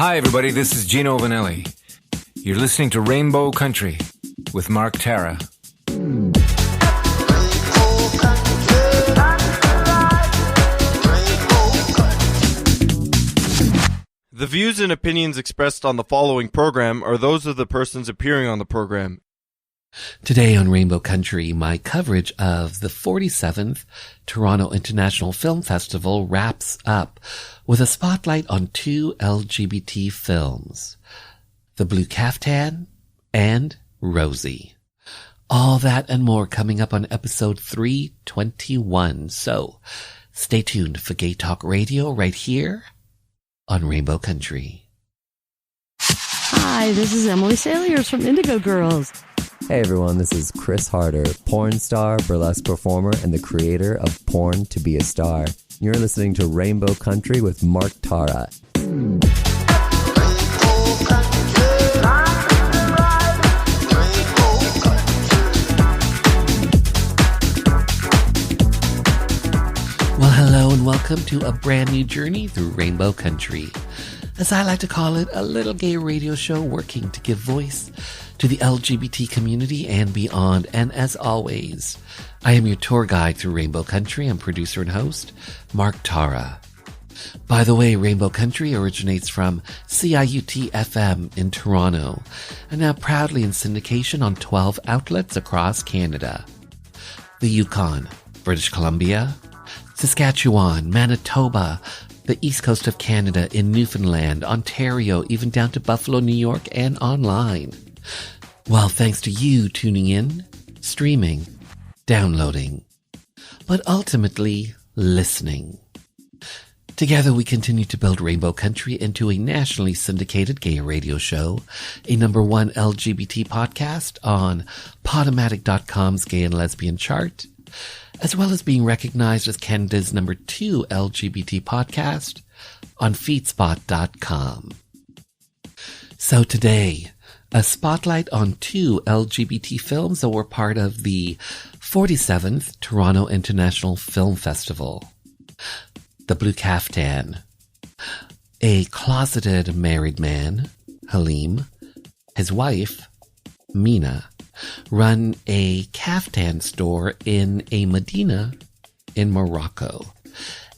Hi, everybody. This is Gino Vanelli. You're listening to Rainbow Country with Mark Tara. The views and opinions expressed on the following program are those of the persons appearing on the program. Today on Rainbow Country, my coverage of the 47th Toronto International Film Festival wraps up with a spotlight on two LGBT films, The Blue Caftan and Rosie. All that and more coming up on episode 321. So stay tuned for Gay Talk Radio right here on Rainbow Country. Hi, this is Emily Saliers from Indigo Girls. Hey everyone, this is Chris Harder, porn star, burlesque performer, and the creator of Porn to Be a Star. You're listening to Rainbow Country with Mark Tara. Well, hello and welcome to a brand new journey through Rainbow Country. As I like to call it, a little gay radio show working to give voice to the LGBT community and beyond. And as always, I am your tour guide through Rainbow Country. I'm producer and host, Mark Tara. By the way, Rainbow Country originates from CIUT-FM in Toronto and now proudly in syndication on 12 outlets across Canada. The Yukon, British Columbia, Saskatchewan, Manitoba, the east coast of Canada, in Newfoundland, Ontario, even down to Buffalo, New York, and online. Well, thanks to you tuning in, streaming, downloading, but ultimately listening. Together we continue to build Rainbow Country into a nationally syndicated gay radio show, a #1 LGBT podcast on Podomatic.com's gay and lesbian chart, as well as being recognized as Canada's #2 LGBT podcast on Feedspot.com. So today, a spotlight on two LGBT films that were part of the 47th Toronto International Film Festival. The Blue Caftan. A closeted married man, Halim, his wife, Mina, run a caftan store in a Medina in Morocco.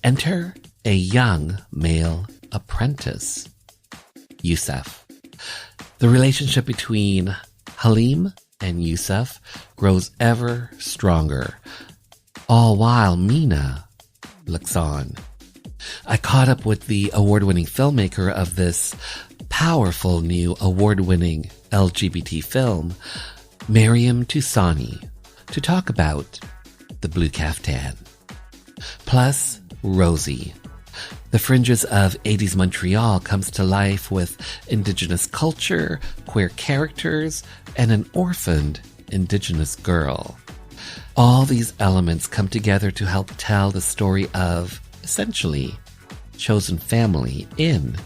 Enter a young male apprentice, Youssef. The relationship between Halim and Youssef grows ever stronger, all while Mina looks on. I caught up with the award-winning filmmaker of this powerful new award-winning LGBT film, Maryam Touzani, to talk about The Blue Caftan. Plus, Rosie. The fringes of 80s Montreal comes to life with Indigenous culture, queer characters, and an orphaned Indigenous girl. All these elements come together to help tell the story of, essentially, chosen family in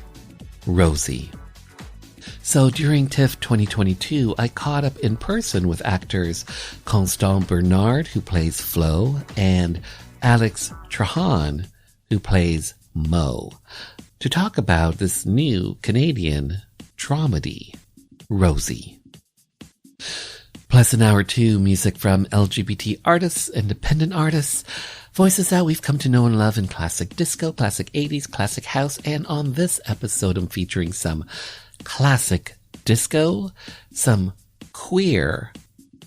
Rosie. So during TIFF 2022, I caught up in person with actors Constant Bernard, who plays Flo, and Alex Trahan, who plays Mo, to talk about this new Canadian dramedy, Rosie. Plus an hour two, music from LGBT artists, independent artists, voices that we've come to know and love in classic disco, classic 80s, classic house, and on this episode I'm featuring some classic disco, some queer,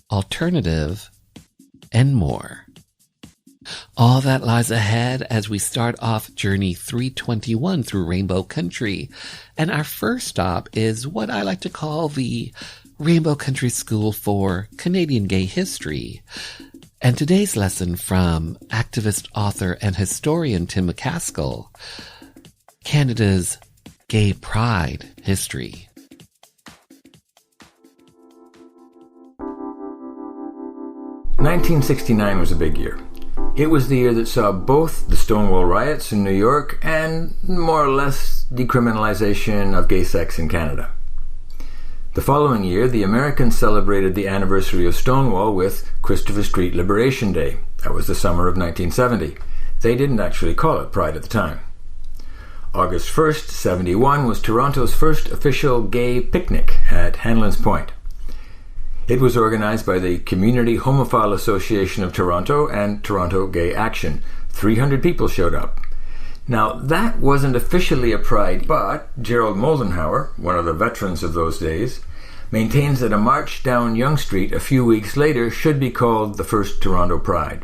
alternative, and more. All that lies ahead as we start off Journey 321 through Rainbow Country. And our first stop is what I like to call the Rainbow Country School for Canadian Gay History. And today's lesson from activist, author, and historian Tim McCaskill, Canada's Gay Pride History. "1969 was a big year. It was the year that saw both the Stonewall riots in New York and, more or less, decriminalization of gay sex in Canada. The following year, the Americans celebrated the anniversary of Stonewall with Christopher Street Liberation Day. That was the summer of 1970. They didn't actually call it Pride at the time. August 1st, 71 was Toronto's first official gay picnic at Hanlon's Point. It was organized by the Community Homophile Association of Toronto and Toronto Gay Action. 300 people showed up. Now, that wasn't officially a pride, but Gerald Moldenhauer, one of the veterans of those days, maintains that a march down Yonge Street a few weeks later should be called the first Toronto Pride.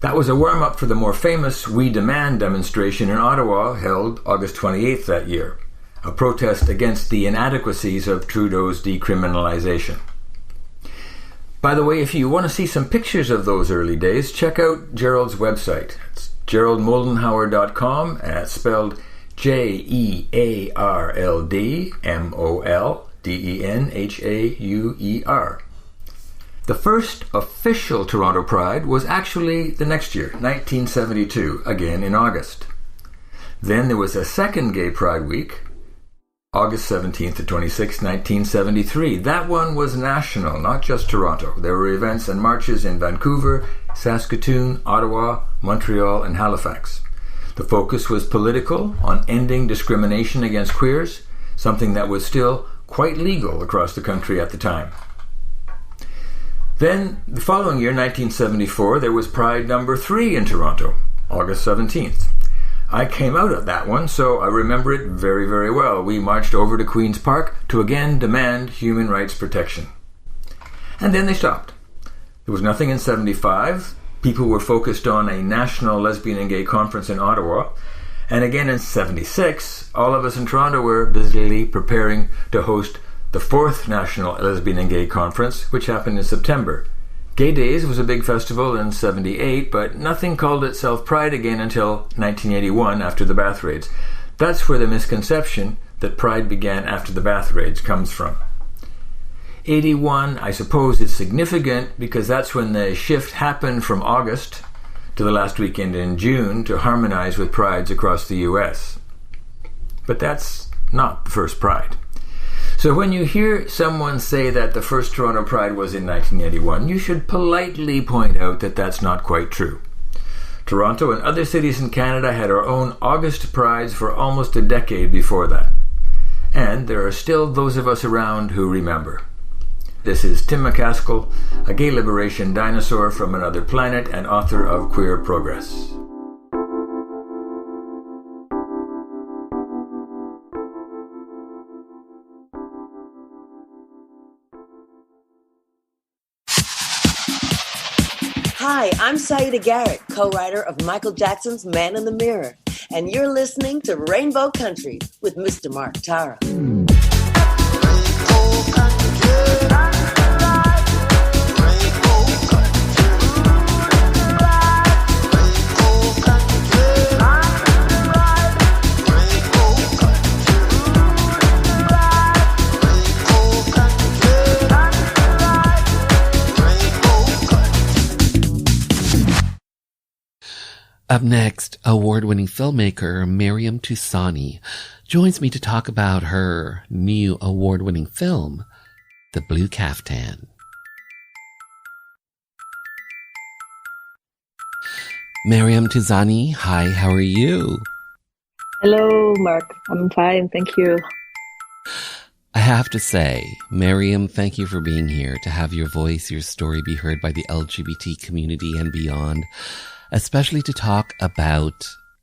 That was a warm-up for the more famous We Demand demonstration in Ottawa held August 28th that year, a protest against the inadequacies of Trudeau's decriminalization. By the way, if you want to see some pictures of those early days, check out Gerald's website. It's geraldmoldenhauer.com, and it's spelled JERALDMOLDENHAUER. The first official Toronto Pride was actually the next year, 1972, again in August. Then there was a second Gay Pride Week, August 17th to 26th, 1973. That one was national, not just Toronto. There were events and marches in Vancouver, Saskatoon, Ottawa, Montreal, and Halifax. The focus was political, on ending discrimination against queers, something that was still quite legal across the country at the time. Then, the following year, 1974, there was Pride number 3 in Toronto, August 17th. I came out of that one, so I remember it very, very well. We marched over to Queen's Park to again demand human rights protection. And then they stopped. There was nothing in 75. People were focused on a national lesbian and gay conference in Ottawa. And again in 76, all of us in Toronto were busily preparing to host the 4th National Lesbian and Gay Conference, which happened in September. Gay Days was a big festival in 78, but nothing called itself Pride again until 1981 after the Bath Raids. That's where the misconception that Pride began after the Bath Raids comes from. 81, I suppose, is significant because that's when the shift happened from August to the last weekend in June to harmonize with prides across the US. But that's not the first Pride. So when you hear someone say that the first Toronto Pride was in 1981, you should politely point out that that's not quite true. Toronto and other cities in Canada had our own August Prides for almost a decade before that. And there are still those of us around who remember. This is Tim McCaskill, a gay liberation dinosaur from another planet and author of Queer Progress. Hi, I'm Saida Garrett, co-writer of Michael Jackson's Man in the Mirror, and you're listening to Rainbow Country with Mr. Mark Tara. Up next, award-winning filmmaker Maryam Touzani joins me to talk about her new award-winning film, The Blue Caftan. Maryam Touzani, hi, how are you? Hello, Mark. I'm fine, thank you. I have to say, Maryam, thank you for being here to have your voice, your story be heard by the LGBT community and beyond, especially to talk about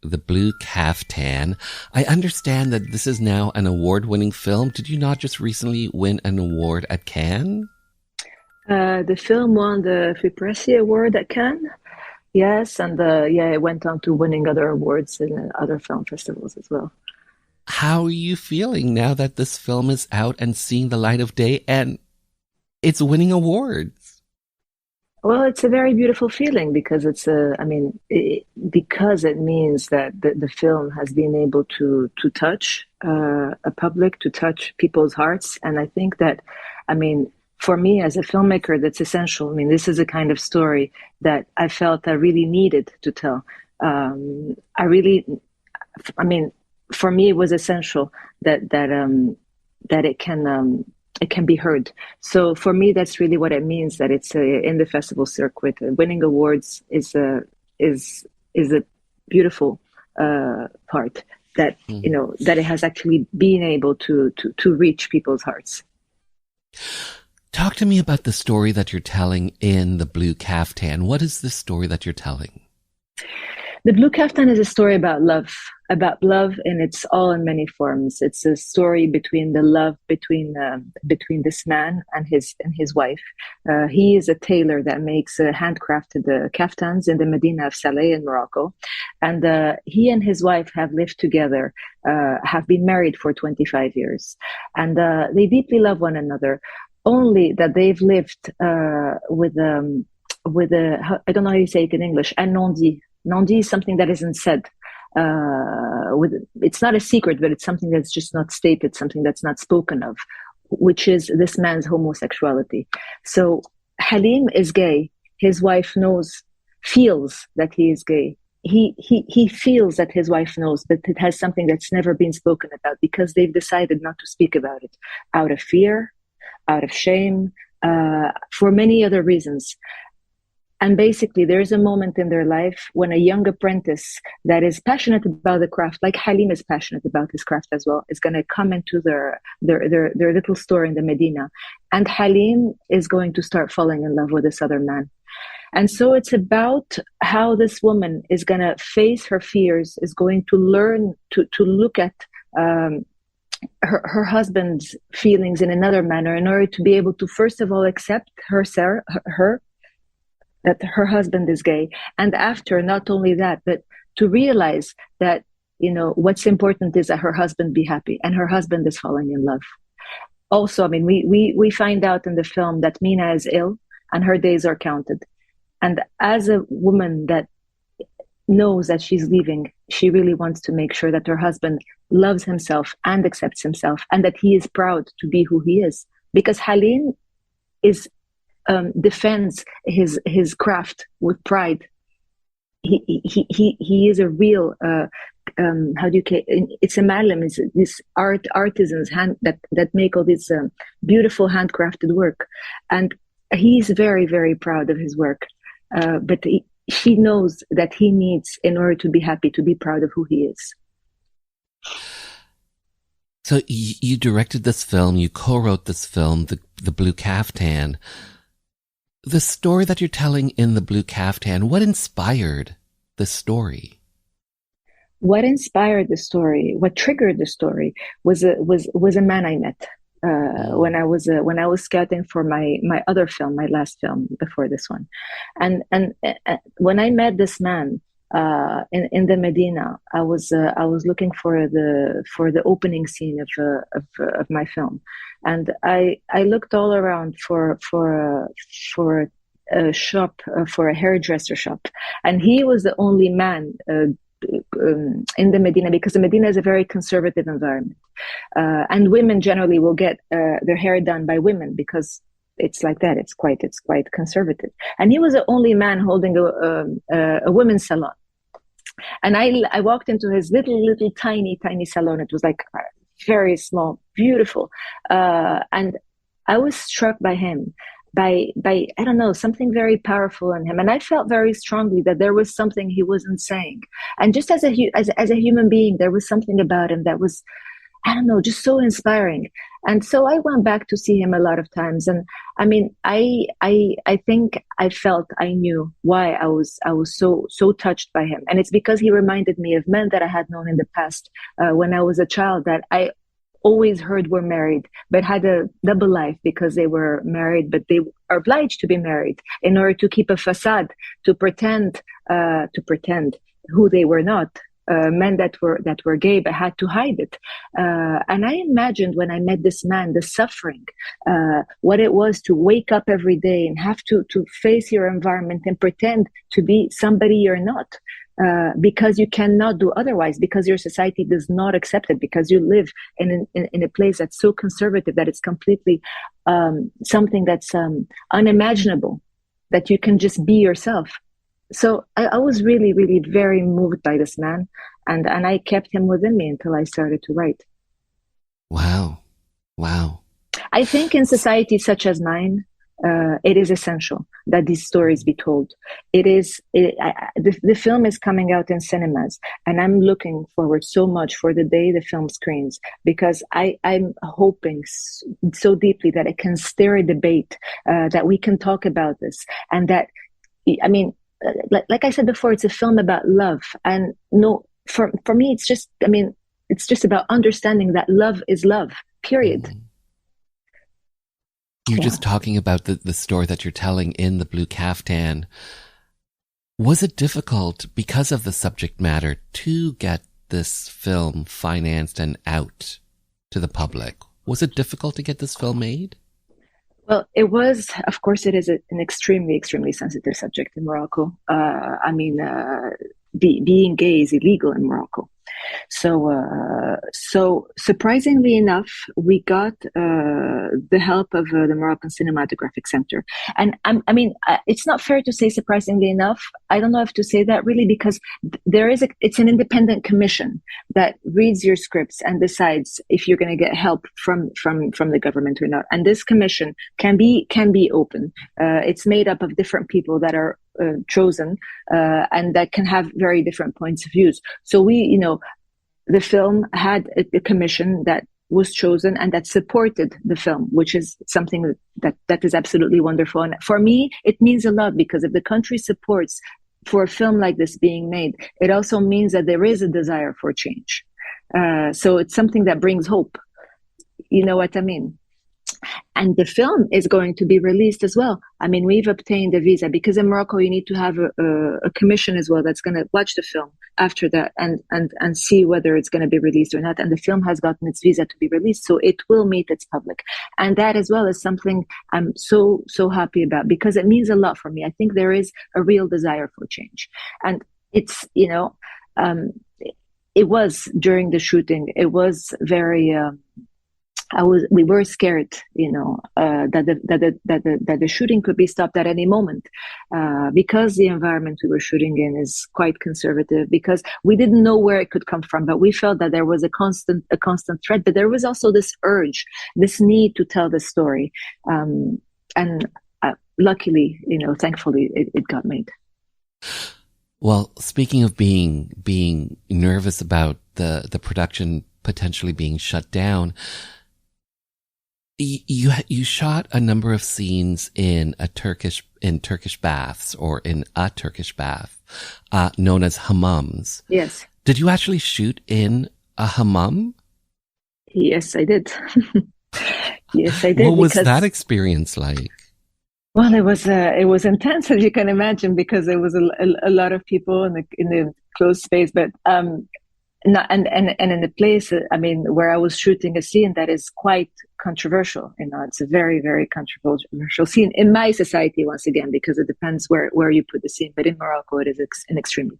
The Blue Caftan. I understand that this is now an award-winning film. Did you not just recently win an award at Cannes? The film won the FIPRESSI award at Cannes. Yes, and it went on to winning other awards in other film festivals as well. How are you feeling now that this film is out and seeing the light of day and it's winning awards? Well, it's a very beautiful feeling because because it means that the film has been able to touch a public, to touch people's hearts. And I think that, for me as a filmmaker, that's essential. This is a kind of story that I felt I really needed to tell. For me, it was essential that it can be heard. So for me, that's really what it means, that it's in the festival circuit. Winning awards is a beautiful part. that that it has actually been able to reach people's hearts. Talk to me about the story that you're telling in The Blue Caftan. What is the story that you're telling? The Blue Caftan is a story about love in its all in many forms. It's a story between the love between this man and his wife. He is a tailor that makes handcrafted kaftans in the Medina of Saleh in Morocco, and he and his wife have lived together, have been married for 25 years, and they deeply love one another. Only that they've lived with a I don't know how you say it in English, un non-dit. Non-dit is something that isn't said. It's not a secret, but it's something that's just not stated, something that's not spoken of, which is this man's homosexuality. So Halim is gay. His wife feels that he is gay. He feels that his wife knows, but it has something that's never been spoken about because they've decided not to speak about it out of fear, out of shame, for many other reasons. And basically, there is a moment in their life when a young apprentice that is passionate about the craft, like Halim is passionate about his craft as well, is going to come into their little store in the Medina. And Halim is going to start falling in love with this other man. And so it's about how this woman is going to face her fears, is going to learn to look at her husband's feelings in another manner in order to be able to, first of all, accept her that her husband is gay. And after, not only that, but to realize that, what's important is that her husband be happy, and her husband is falling in love. Also, I mean, we find out in the film that Mina is ill and her days are counted. And as a woman that knows that she's leaving, she really wants to make sure that her husband loves himself and accepts himself, and that he is proud to be who he is. Because Halim defends his craft with pride. He is a real it's a malam, it's this artisans that make all this beautiful handcrafted work, and he's very, very proud of his work, but she knows that he needs, in order to be happy, to be proud of who he is. So you directed this film, you co-wrote this film, the Blue Caftan. The story that you're telling in The Blue Caftan, what inspired the story? What inspired the story, what triggered the story was a man I met when I was scouting for my other film, my last film before this one, and when I met this man in the Medina, I was looking for the opening scene of my film, and I looked all around for a shop, for a hairdresser shop, and he was the only man in the Medina, because the Medina is a very conservative environment, and women generally will get their hair done by women because it's like that. It's quite conservative, and he was the only man holding a women's salon. And I walked into his little tiny salon. It was like very small, beautiful, and I was struck by him, by I don't know, something very powerful in him, and I felt very strongly that there was something he wasn't saying. And just as a human being, there was something about him that was, I don't know, just so inspiring. And so I went back to see him a lot of times. And I mean, I think I felt I knew why I was so touched by him. And it's because he reminded me of men that I had known in the past when I was a child, that I always heard were married, but had a double life because they were married, but they are obliged to be married in order to keep a facade, to pretend who they were not. Men that were gay but had to hide it, and I imagined when I met this man the suffering, what it was to wake up every day and have to face your environment and pretend to be somebody you're not, because you cannot do otherwise, because your society does not accept it, because you live in a place that's so conservative that it's completely something that's unimaginable, that you can just be yourself. So I was really, really very moved by this man, and I kept him within me until I started to write. Wow. I think in society such as mine, it is essential that these stories be told. The film is coming out in cinemas, and I'm looking forward so much for the day the film screens, because I'm hoping so deeply that it can stir a debate, that we can talk about this, and that, I mean, like I said before, it's a film about love, and no, for me, it's just about understanding that love is love, period. Mm-hmm. You're just talking about the story that you're telling in the Blue Caftan. Was it difficult, because of the subject matter, to get this film financed and out to the public? Was it difficult to get this film made? Well, it was, of course, it is an extremely, extremely sensitive subject in Morocco. Being gay is illegal in Morocco. So surprisingly enough, we got the help of the Moroccan Cinematographic Center. And it's not fair to say surprisingly enough. I don't know if to say that really, because it's an independent commission that reads your scripts and decides if you're going to get help from the government or not. And this commission can be open. It's made up of different people that are chosen, and that can have very different points of views. So the film had a commission that was chosen and that supported the film, which is something that is absolutely wonderful. And for me, it means a lot, because if the country supports for a film like this being made, it also means that there is a desire for change. So it's something that brings hope. You know what I mean? And the film is going to be released as well. I mean, we've obtained a visa, because in Morocco you need to have a commission as well that's going to watch the film after that and see whether it's going to be released or not. And the film has gotten its visa to be released, so it will meet its public. And that as well is something I'm so happy about, because it means a lot for me. I think there is a real desire for change, and it's it was during the shooting. It was very. We were scared, that the shooting could be stopped at any moment, because the environment we were shooting in is quite conservative, because we didn't know where it could come from, but we felt that there was a constant threat, but there was also this urge, this need to tell the story. And luckily, thankfully it got made. Well, speaking of being nervous about the production potentially being shut down, you shot a number of scenes in Turkish baths, or in a Turkish bath, known as hammams. Yes. Did you actually shoot in a hammam? Yes, I did. Yes, I did. What was that experience like? Well, it was intense, as you can imagine, because there was a lot of people in the closed space, but and in the place, where I was shooting a scene that is quite controversial. It's a very, very controversial scene in my society, once again, because it depends where you put the scene. But in Morocco, it is an extremely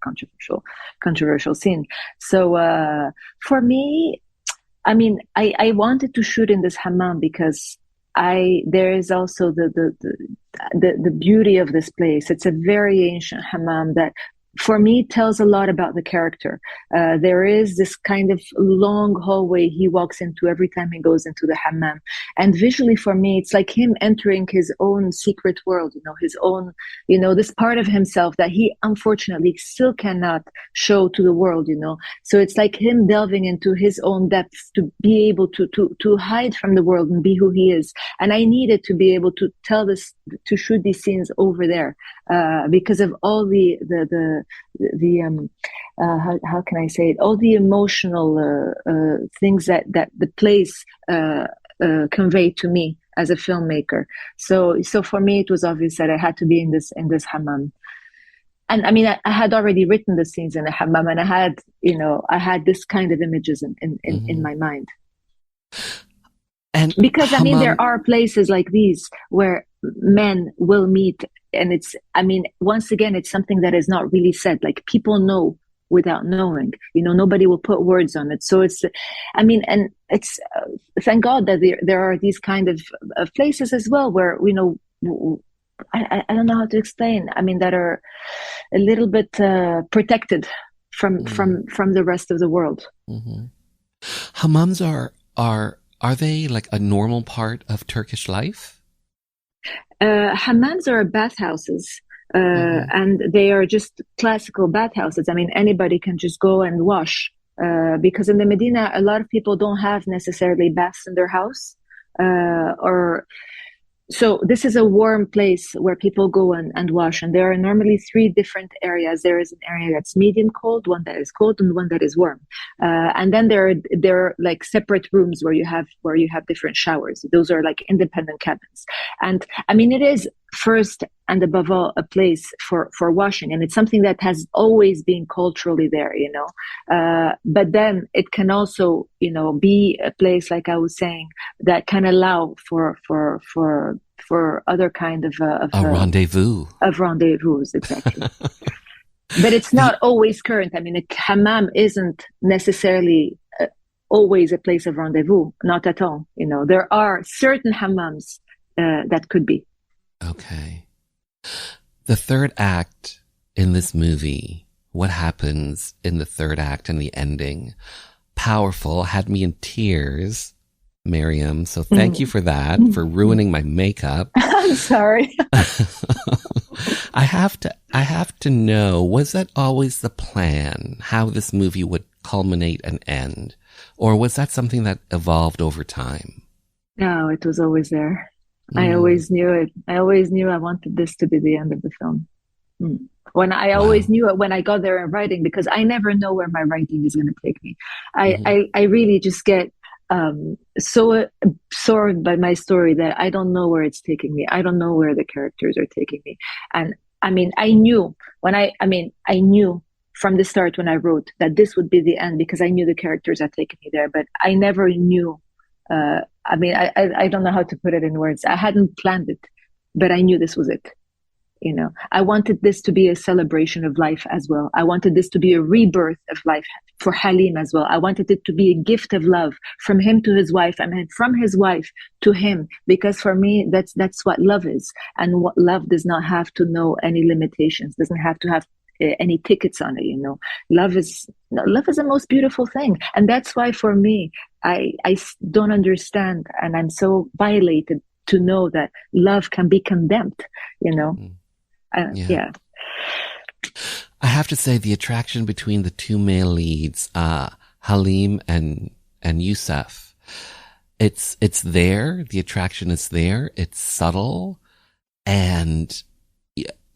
controversial scene. So for me, I wanted to shoot in this hammam because there is also the beauty of this place. It's a very ancient hammam that, for me, tells a lot about the character. There is this kind of long hallway he walks into every time he goes into the hammam. And visually, for me, it's like him entering his own secret world, his own, this part of himself that he unfortunately still cannot show to the world, So it's like him delving into his own depths to be able to hide from the world and be who he is. And I needed to be able to to shoot these scenes over there, because of all how can I say it? All the emotional things that the place conveyed to me as a filmmaker. So for me, it was obvious that I had to be in this hammam. And I had already written the scenes in a hammam, and I had this kind of images in my mind. And because there are places like these where men will meet, and it's once again, it's something that is not really said. Like, people know without knowing, nobody will put words on it. So it's, and it's thank God that there are these kind of places as well where I don't know how to explain. that are a little bit protected from the rest of the world. Mm-hmm. Hammams are they like a normal part of Turkish life? Hammams are bathhouses. And they are just classical bathhouses. I mean, anybody can just go and wash. Because in the Medina, a lot of people don't have necessarily baths in their house. So this is a warm place where people go and wash. And there are normally 3 different areas. There is an area that's medium cold, one that is cold, and one that is warm. And then there are like separate rooms where you have different showers. Those are like independent cabins. And I mean, it is first and above all a place for washing, and it's something that has always been culturally there, you know. But then it can also, you know, be a place, like I was saying, that can allow for other kind of rendezvous. Of rendezvous, exactly. But it's not always current. I mean, a hammam isn't necessarily always a place of rendezvous. Not at all. You know, there are certain hammams that could be. Okay. The third act in this movie, what happens in the third act and the ending, powerful, had me in tears, Maryam. So thank you for that, for ruining my makeup. I'm sorry. I have to know, was that always the plan, how this movie would culminate and end? Or was that something that evolved over time? No, it was always there. I always knew it. I always knew I wanted this to be the end of the film. When I always knew it when I got there in writing, because I never know where my writing is going to take me. I really just get so absorbed by my story that I don't know where it's taking me. I don't know where the characters are taking me. And I mean, I knew from the start when I wrote that this would be the end, because I knew the characters are taking me there, but I never knew. I mean, I don't know how to put it in words. I hadn't planned it, but I knew this was it. You know, I wanted this to be a celebration of life as well. I wanted this to be a rebirth of life for Halim as well. I wanted it to be a gift of love from him to his wife, and from his wife to him, because for me, that's what love is. And what love does not have to know any limitations, doesn't have to have any tickets on it, you know. Love is the most beautiful thing. And that's why for me, I don't understand, and I'm so violated to know that love can be condemned, you know. Yeah. I have to say, the attraction between the 2 male leads, Halim and Youssef, it's there. The attraction is there. It's subtle, and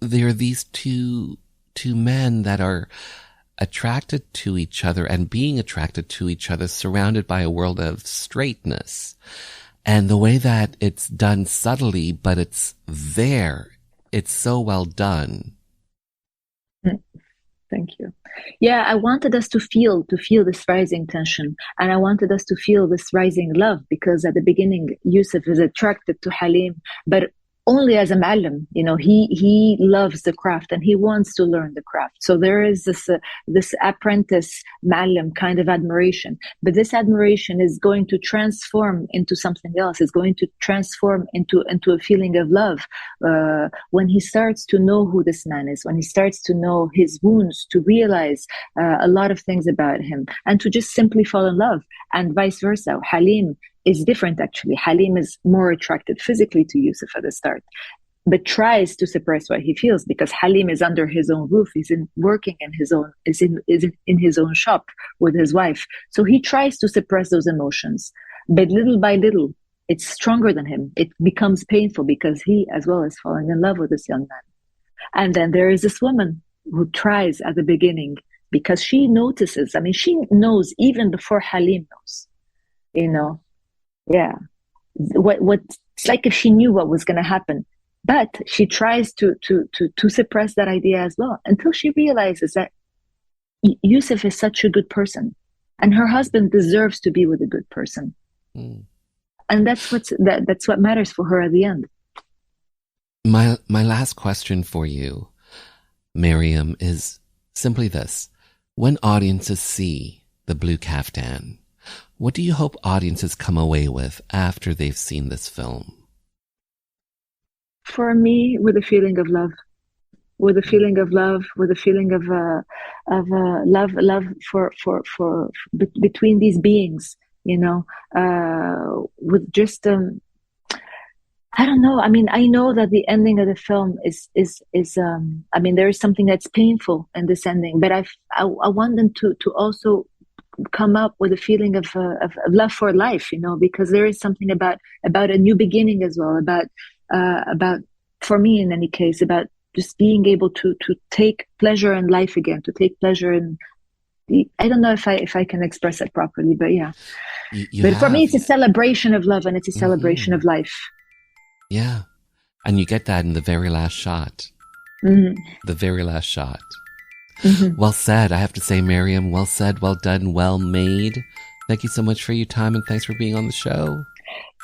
there are these two men that are attracted to each other and being attracted to each other, surrounded by a world of straightness. And the way that it's done subtly, but it's there. It's so well done. Thank you. Yeah, I wanted us to feel this rising tension, and I wanted us to feel this rising love, because at the beginning, Youssef is attracted to Halim, but only as a ma'allim. You know, he loves the craft and he wants to learn the craft. So there is this apprentice ma'allim kind of admiration, but this admiration is going to transform into something else. It's going to transform into a feeling of love when he starts to know who this man is, when he starts to know his wounds, to realize a lot of things about him, and to just simply fall in love, and vice versa. Halim is different, actually. Halim is more attracted physically to Youssef at the start, but tries to suppress what he feels, because Halim is under his own roof. He's working in his own shop with his wife. So he tries to suppress those emotions, but little by little, it's stronger than him. It becomes painful, because he as well is falling in love with this young man. And then there is this woman who tries at the beginning, because she notices. I mean, she knows even before Halim knows, you know. Yeah, what it's like if she knew what was going to happen, but she tries to suppress that idea as well, until she realizes that Youssef is such a good person, and her husband deserves to be with a good person, and that's what matters for her at the end. My last question for you, Maryam, is simply this: when audiences see the blue caftan, what do you hope audiences come away with after they've seen this film? For me, with a feeling of love, with a feeling of love for between these beings, you know, with just I don't know. I mean, I know that the ending of the film is I mean, there is something that's painful in this ending, but I want them to also come up with a feeling of love for life, you know, because there is something about a new beginning as well, about for me in any case, about just being able to take pleasure in life again, to take pleasure in I don't know if I can express it properly, but yeah. But for me, it's a celebration of love and it's a celebration of life. Yeah. And you get that in the very last shot. The very last shot. Well said. I have to say, Maryam, well said, well done, well made. Thank you so much for your time and thanks for being on the show.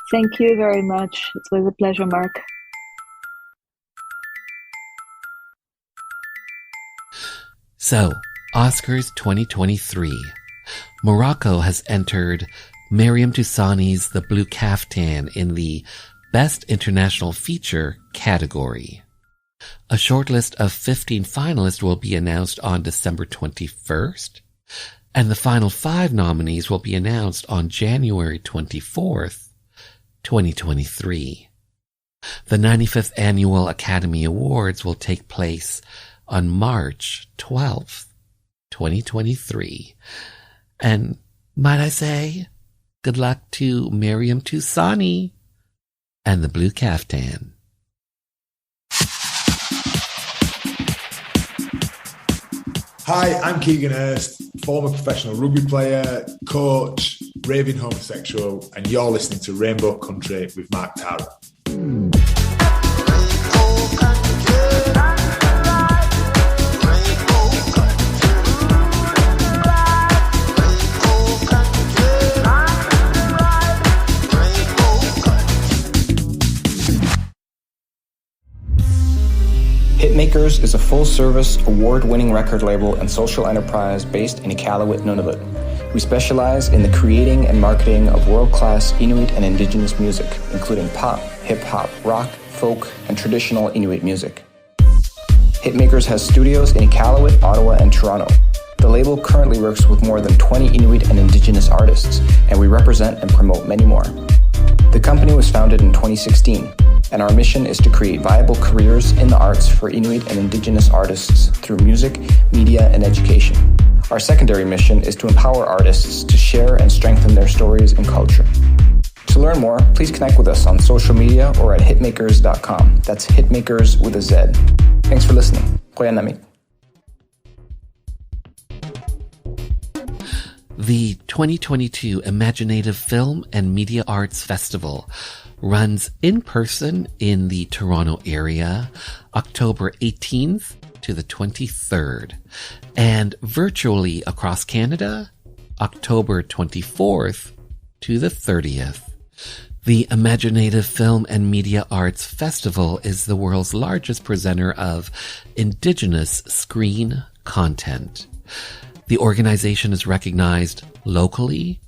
Thank you very much. It was a pleasure, Mark. So, Oscars 2023. Morocco has entered Maryam Touzani's The Blue Caftan in the Best International Feature category. A shortlist of 15 finalists will be announced on December 21st, and the final 5 nominees will be announced on January 24th, 2023. The 95th Annual Academy Awards will take place on March 12th, 2023. And might I say, good luck to Maryam Touzani and the Blue Caftan. Hi, I'm Keegan Hurst, former professional rugby player, coach, raving homosexual, and you're listening to Rainbow Country with Mark Tara. Hitmakers is a full-service, award-winning record label and social enterprise based in Iqaluit, Nunavut. We specialize in the creating and marketing of world-class Inuit and Indigenous music, including pop, hip-hop, rock, folk, and traditional Inuit music. Hitmakers has studios in Iqaluit, Ottawa, and Toronto. The label currently works with more than 20 Inuit and Indigenous artists, and we represent and promote many more. The company was founded in 2016, and our mission is to create viable careers in the arts for Inuit and Indigenous artists through music, media, and education. Our secondary mission is to empower artists to share and strengthen their stories and culture. To learn more, please connect with us on social media or at hitmakers.com. That's Hitmakers with a Z. Thanks for listening. Qoyanamit. The 2022 Imaginative Film and Media Arts Festival runs in person in the Toronto area October 18th to the 23rd, and virtually across Canada October 24th to the 30th. The Imaginative Film and Media Arts Festival is the world's largest presenter of Indigenous screen content. The organization is recognized locally,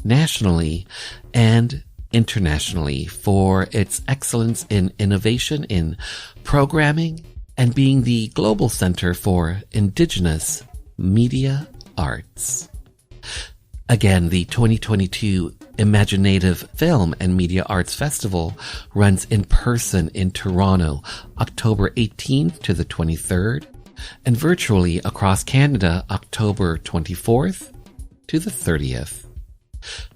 nationally, and internationally for its excellence in innovation in programming and being the global center for Indigenous media arts. Again, the 2022 Imaginative Film and Media Arts Festival runs in person in Toronto, October 18th to the 23rd, and virtually across Canada, October 24th to the 30th.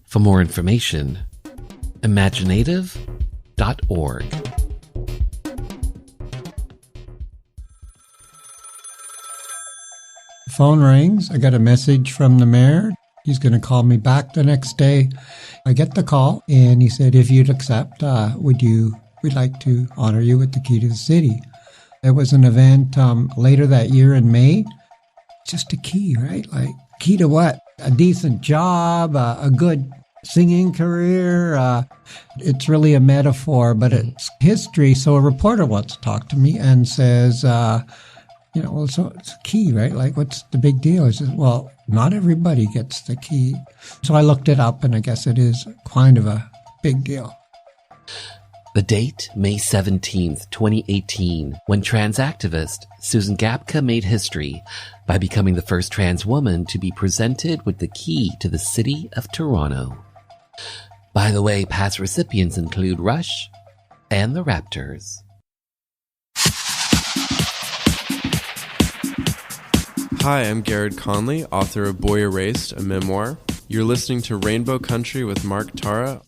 For more information, imaginative.org. The phone rings. I got a message from the mayor. He's going to call me back the next day. I get the call, and he said, if you'd accept, we'd like to honor you with the key to the city. There was an event later that year in May. Just a key, right? Like, key to what? A decent job, a good singing career. It's really a metaphor, but it's history. So a reporter wants to talk to me and says, so it's a key, right? Like, what's the big deal? I said, well, not everybody gets the key. So I looked it up, and I guess it is kind of a big deal. The date, May 17th, 2018, when trans activist Susan Gapka made history by becoming the first trans woman to be presented with the key to the city of Toronto. By the way, past recipients include Rush, and the Raptors. Hi, I'm Garrett Conley, author of Boy Erased, a memoir. You're listening to Rainbow Country with Mark Tara.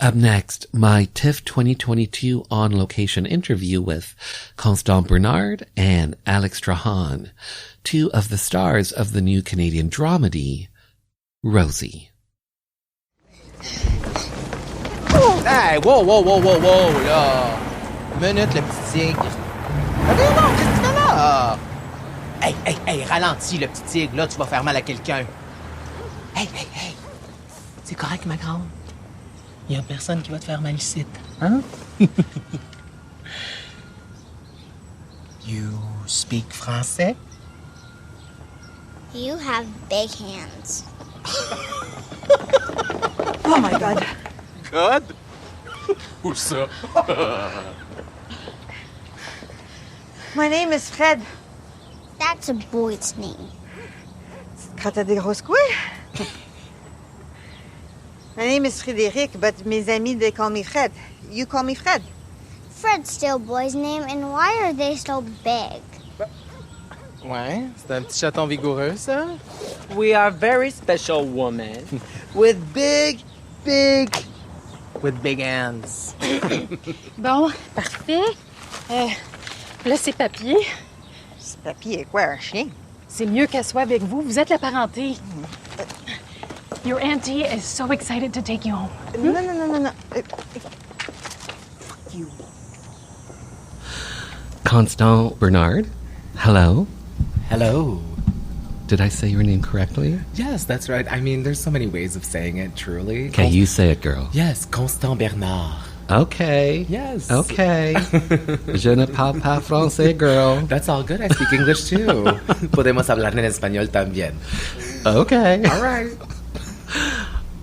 Up next, my TIFF 2022 on-location interview with Caftan Bernard and Alex Trahan, two of the stars of the new Canadian dramedy, Rosie. Hey, wow, là. Minute, le petit tigre. Allez, non, qu'est-ce que tu fais là? Hey, ralentis, le petit tigre, là, tu vas faire mal à quelqu'un. Hey. C'est correct, ma grande? Il y a personne qui va te faire mal ici, hein? You speak français? You have big hands. Oh my God. God? Où ça? My name is Fred. That's a boy's name. Quand t'as des grosses couilles? My name is Frédéric, but mes amis, they call me Fred. You call me Fred. Fred's still a boy's name, and why are they so big? Ouais, c'est un petit chaton vigoureux, ça. We are very special women with big hands. Bon, parfait. Là, c'est Papy. C'est Papy est quoi, un chien? C'est mieux qu'elle soit avec vous. Vous êtes la parenté. Your auntie is so excited to take you home. Non. Fuck you. Caftan Bernard, hello. Hello. Did I say your name correctly? Yes, that's right. I mean, there's so many ways of saying it, truly. Okay, you say it, girl. Yes, Caftan Bernard. Okay. Yes. Okay. Je ne parle pas français, girl. That's all good. I speak English too. Podemos hablar en español también. Okay. All right.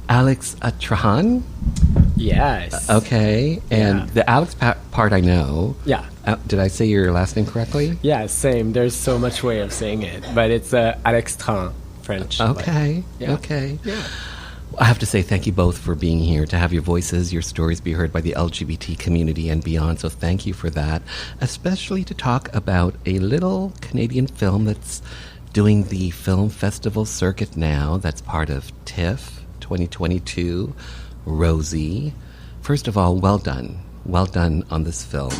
Alex Trahan? Yes. Okay. And the Alex part I know. Yeah. Did I say your last name correctly? Yeah, same. There's so much way of saying it. But it's Alex Trahan, French. Okay. Yeah. Okay. Yeah. I have to say thank you both for being here, to have your voices, your stories be heard by the LGBT community and beyond. So thank you for that, especially to talk about a little Canadian film that's doing the film festival circuit now. That's part of TIFF 2022, Rosie. First of all, well done. Well done on this film.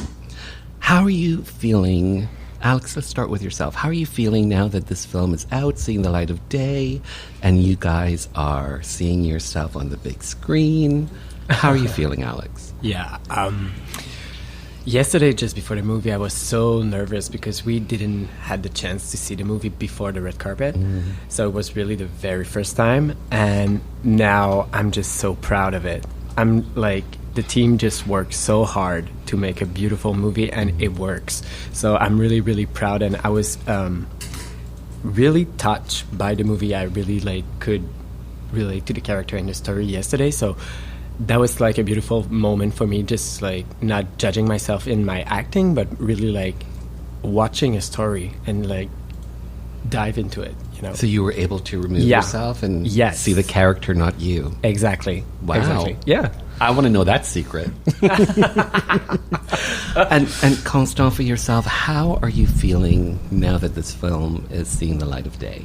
How are you feeling? Alex, let's start with yourself. How are you feeling now that this film is out, seeing the light of day, and you guys are seeing yourself on the big screen? How are you feeling, Alex? Yeah. Yesterday, just before the movie, I was so nervous because we didn't had the chance to see the movie before the red carpet. Mm-hmm. So it was really the very first time. And now I'm just so proud of it. I'm like, the team just worked so hard to make a beautiful movie, and it works. So I'm really, really proud. And I was really touched by the movie. I really could relate to the character and the story yesterday. So that was a beautiful moment for me, just not judging myself in my acting, but really watching a story and dive into it, you know. So you were able to remove yourself and see the character, not you. Exactly. Wow. Exactly. Yeah. I want to know that secret. And Caftan, for yourself, how are you feeling now that this film is seeing the light of day?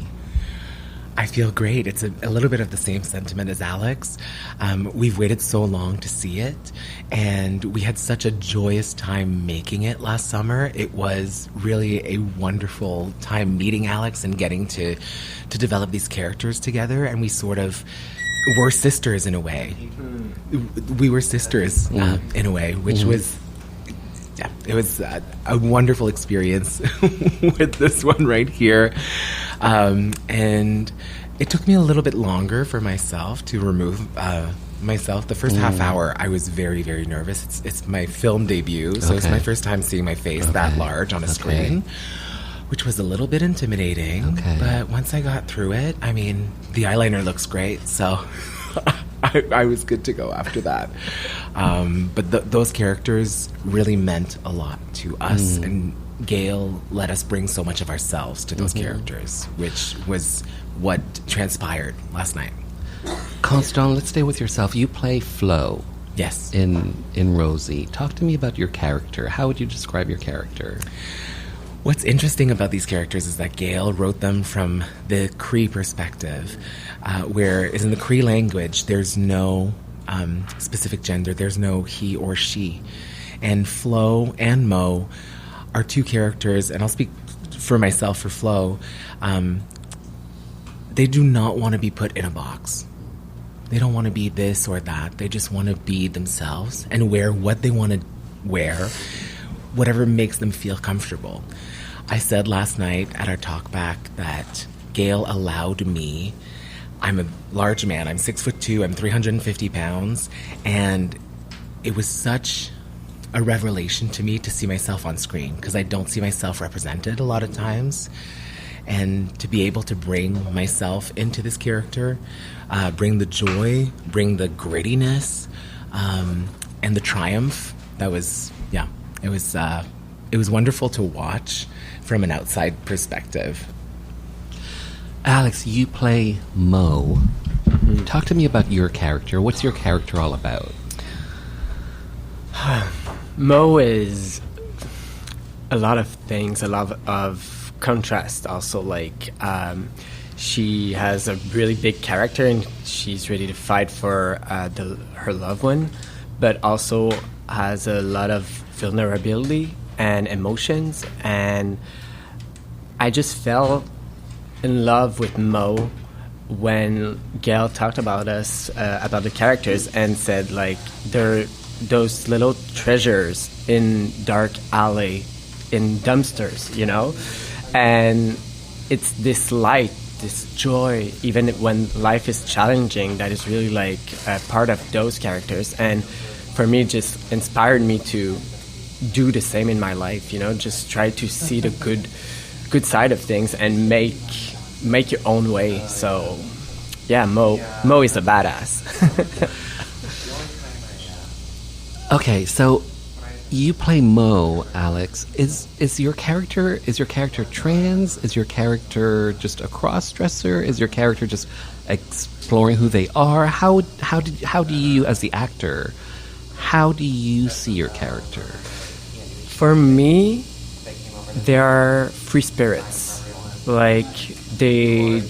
I feel great. It's a little bit of the same sentiment as Alex. We've waited so long to see it, and we had such a joyous time making it last summer. It was really a wonderful time meeting Alex and getting to develop these characters together, and we sort of were sisters in a way. We were sisters in a way, which was... Yeah, it was a wonderful experience with this one right here. And it took me a little bit longer for myself to remove myself. The first half hour, I was very, very nervous. It's my film debut, so it's my first time seeing my face that large on a screen, which was a little bit intimidating. Okay. But once I got through it, I mean, the eyeliner looks great, so I was good to go after that. But those characters really meant a lot to us, and Gail let us bring so much of ourselves to those characters, which was what transpired last night. Constant, let's stay with yourself. You play Flo. Yes. In Rosie. Talk to me about your character. How would you describe your character? What's interesting about these characters is that Gail wrote them from the Cree perspective, whereas in the Cree language, there's no specific gender. There's no he or she. And Flo and Mo are two characters, and I'll speak for myself for Flo. They do not want to be put in a box. They don't want to be this or that. They just want to be themselves and wear what they want to wear, whatever makes them feel comfortable. I said last night at our talk back that Gail allowed me, I'm a large man, I'm 6'2", I'm 350 pounds, and it was such a revelation to me to see myself on screen, because I don't see myself represented a lot of times. And to be able to bring myself into this character, bring the joy, bring the grittiness, and the triumph, that was, it was wonderful to watch from an outside perspective. Alex, you play Mo. Talk to me about your character. What's your character all about? Mo is a lot of things, a lot of contrast also. Like, she has a really big character and she's ready to fight for her loved one, but also has a lot of vulnerability and emotions. And I just fell in love with Mo when Gail talked about us, about the characters, and said, like, they're those little treasures in dark alley, in dumpsters, you know? And it's this light, this joy, even when life is challenging, that is really like a part of those characters. And for me, just inspired me to do the same in my life, you know, just try to see the good side of things and make your own way. So yeah, Mo is a badass. Okay, so you play Mo, Alex. Is your character trans? Is your character just a cross-dresser? Is your character just exploring who they are? How do you, as the actor, how do you see your character? For me, they are free spirits. Like, they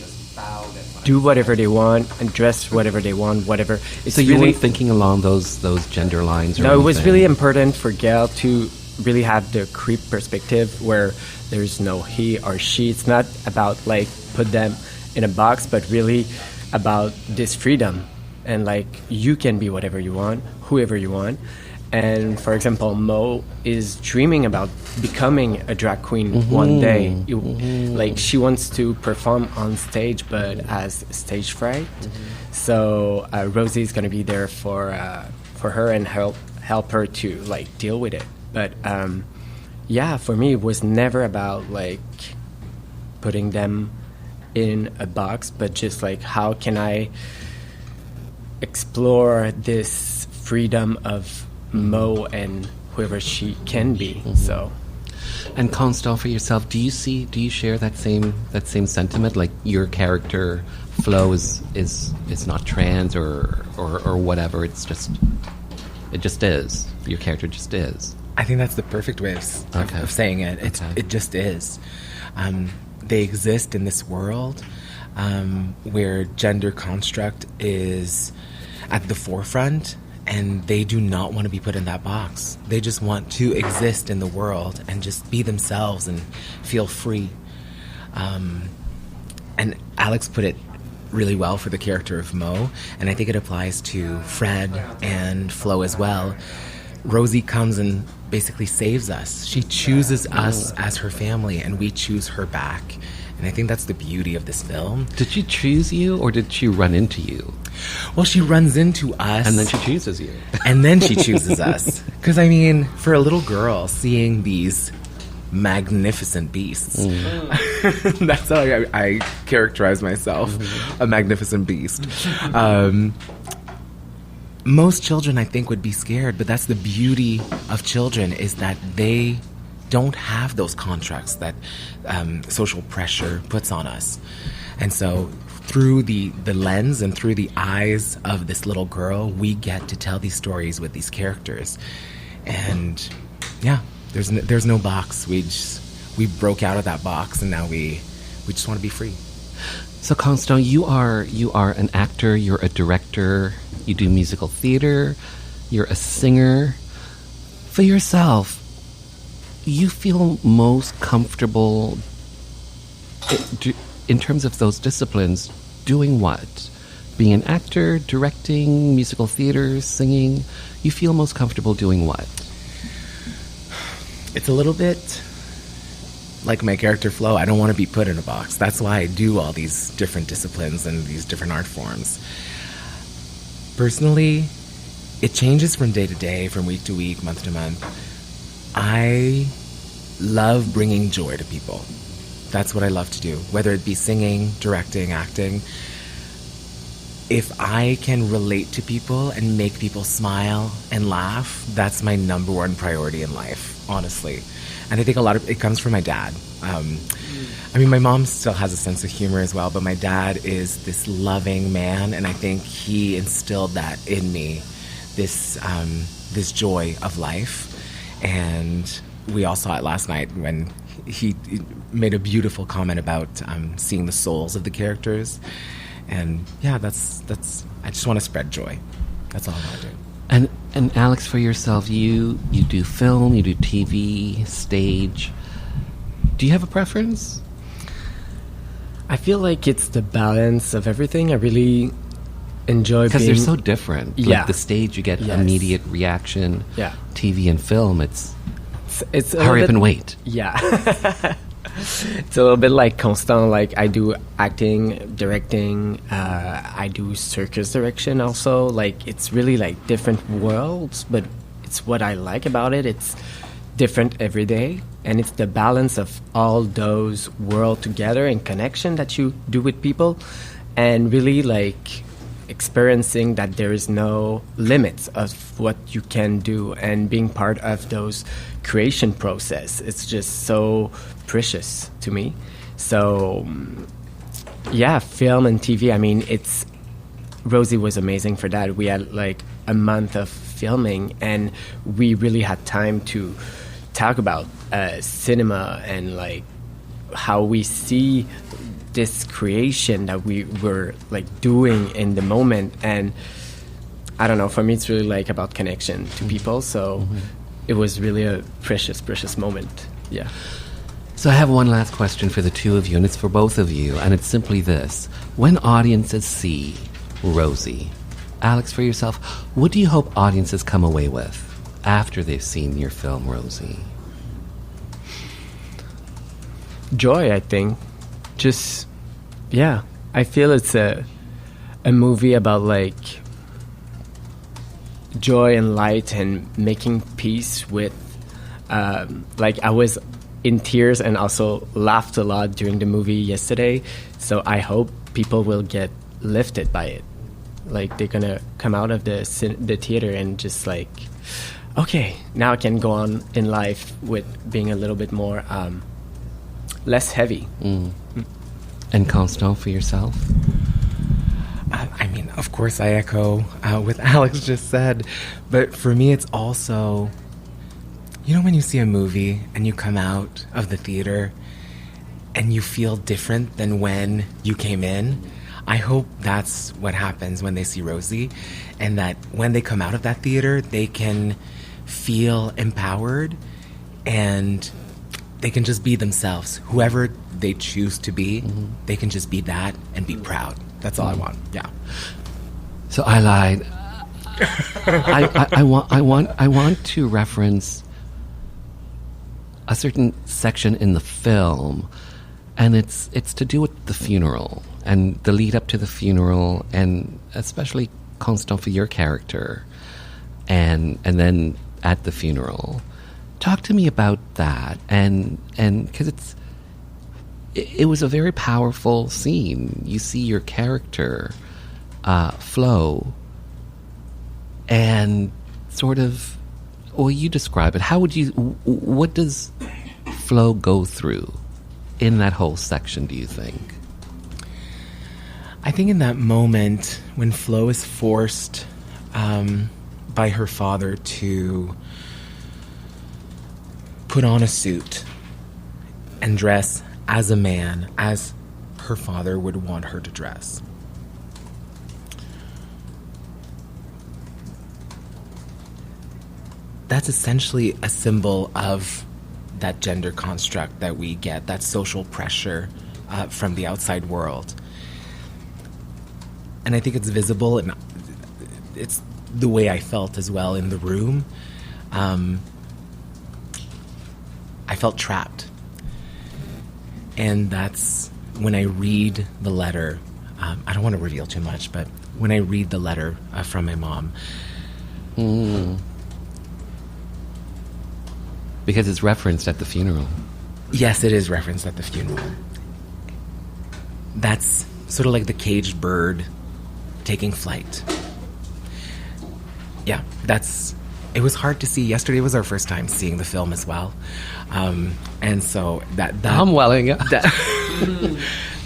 do whatever they want and dress whatever they want, whatever. So you weren't thinking along those gender lines? Or no, anything? It was really important for Gail to really have the creep perspective where there's no he or she. It's not about, like, put them in a box, but really about this freedom. And, like, you can be whatever you want, whoever you want. And, for example, Mo is dreaming about becoming a drag queen one day. Like, she wants to perform on stage, but has stage fright. So Rosie is going to be there for her and help her to, like, deal with it. But, yeah, for me, it was never about, like, putting them in a box, but just, like, how can I explore this freedom of Mo and whoever she can be. So, and Constant, for yourself, do you share that same sentiment? Like, your character Flo is not trans or whatever. It just is. Your character just is. I think that's the perfect way of saying it. It just is. They exist in this world where gender construct is at the forefront. And they do not want to be put in that box. They just want to exist in the world and just be themselves and feel free. And Alex put it really well for the character of Mo, and I think it applies to Fred and Flo as well. Rosie comes and basically saves us. She chooses us as her family, and we choose her back. And I think that's the beauty of this film. Did she choose you, or did she run into you? Well, she runs into us. And then she chooses you. And then she chooses us. Because, I mean, for a little girl, seeing these magnificent beasts. That's how I characterize myself, a magnificent beast. Most children, I think, would be scared, but that's the beauty of children, is that they don't have those contracts that social pressure puts on us. And so through the lens and through the eyes of this little girl, we get to tell these stories with these characters. And yeah, there's no box. We broke out of that box, and now we just want to be free. So Constant, you are an actor, you're a director, you do musical theater, you're a singer. For yourself, you feel most comfortable in terms of those disciplines doing what? Being an actor, directing, musical theater, singing? You feel most comfortable doing what? It's a little bit like my character Flo. I don't want to be put in a box. That's why I do all these different disciplines and these different art forms. Personally, it changes from day to day, from week to week, month to month. I love bringing joy to people. That's what I love to do, whether it be singing, directing, acting. If I can relate to people and make people smile and laugh, that's my number one priority in life, honestly. And I think a lot of it comes from my dad. I mean, my mom still has a sense of humor as well, but my dad is this loving man, and I think he instilled that in me, this joy of life. And we all saw it last night when he made a beautiful comment about seeing the souls of the characters. And yeah, that's I just want to spread joy. That's all I want to do. And Alex, for yourself, you do film, you do TV, stage. Do you have a preference? I feel like it's the balance of everything. I really enjoy because they're so different. Yeah. Like the stage, you get immediate reaction. Yeah. TV and film, it's hurry up and wait. Yeah. It's a little bit like Constant. Like I do acting, directing. I do circus direction also. Like it's really like different worlds, but it's what I like about it. It's different every day, and it's the balance of all those worlds together and connection that you do with people, and really like experiencing that there is no limits of what you can do, and being part of those creation process. It's just so precious to me. So yeah, film and TV, I mean, it's Rosie was amazing for that. We had like a month of filming, and we really had time to talk about cinema and like how we see this creation that we were like doing in the moment. And I don't know, for me it's really like about connection to people. So it was really a precious moment. Yeah. So I have one last question for the two of you, and it's for both of you, and it's simply this. When audiences see Rosie, Alex, for yourself, what do you hope audiences come away with after they've seen your film, Rosie? Joy, I think. Just, yeah. I feel it's a movie about like joy and light and making peace with, like I was in tears and also laughed a lot during the movie yesterday. So I hope people will get lifted by it. Like they're gonna come out of the theater and just like, okay, now I can go on in life with being a little bit more less heavy. And Constant, for yourself? I mean, of course I echo what Alex just said, but for me it's also, you know, when you see a movie and you come out of the theater and you feel different than when you came in, I hope that's what happens when they see Rosie, and that when they come out of that theater, they can feel empowered and they can just be themselves. Whoever they choose to be, they can just be that and be proud. That's all I want. Yeah. So I lied. I want to reference a certain section in the film, and it's to do with the funeral and the lead up to the funeral, and especially Constant for your character, and then at the funeral. Talk to me about that, and because it was a very powerful scene. You see your character, Flo, and sort of, well, you describe it. What does Flo go through in that whole section, do you think? I think in that moment when Flo is forced by her father to put on a suit and dress as a man, as her father would want her to dress. That's essentially a symbol of that gender construct that we get, that social pressure from the outside world. And I think it's visible, and it's the way I felt as well in the room. I felt trapped. And that's when I read the letter. I don't want to reveal too much, but when I read the letter from my mom. Because it's referenced at the funeral. Yes, it is referenced at the funeral. That's sort of like the caged bird taking flight. Yeah, it was hard to see. Yesterday was our first time seeing the film as well. And so that I'm welling.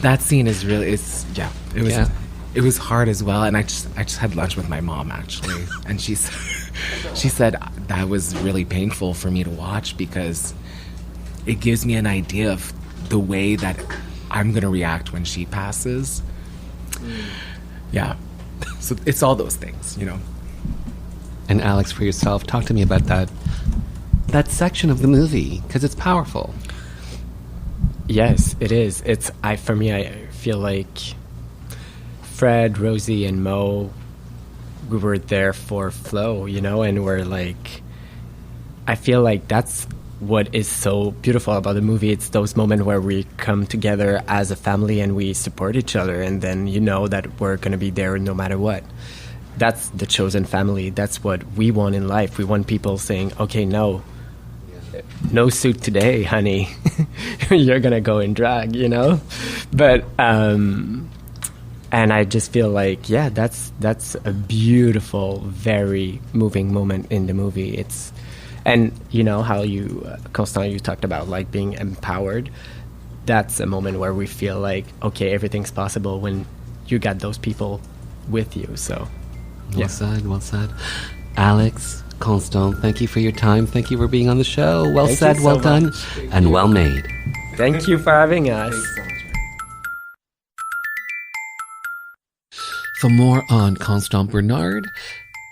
That scene is really, it was hard as well. And I just had lunch with my mom, actually. And she said that was really painful for me to watch because it gives me an idea of the way that I'm going to react when she passes. Yeah. So it's all those things, you know. And Alex, for yourself, talk to me about that section of the movie, because it's powerful. Yes, it is. For me, I feel like Fred, Rosie, and Mo, we were there for Flo, you know, and we're like, I feel like that's what is so beautiful about the movie. It's those moments where we come together as a family and we support each other, and then you know that we're going to be there no matter what. That's the chosen family. That's what we want in life. We want people saying, okay, no suit today, honey. You're going to go in drag, you know? But, and I just feel like, yeah, that's a beautiful, very moving moment in the movie. And you know how Caftan, you talked about like being empowered. That's a moment where we feel like, okay, everything's possible when you got those people with you. So, well said. Alex, Caftan, thank you for your time. Thank you for being on the show. Well said, well done, and well made. Thank you for having us. For more on Constant Bernard,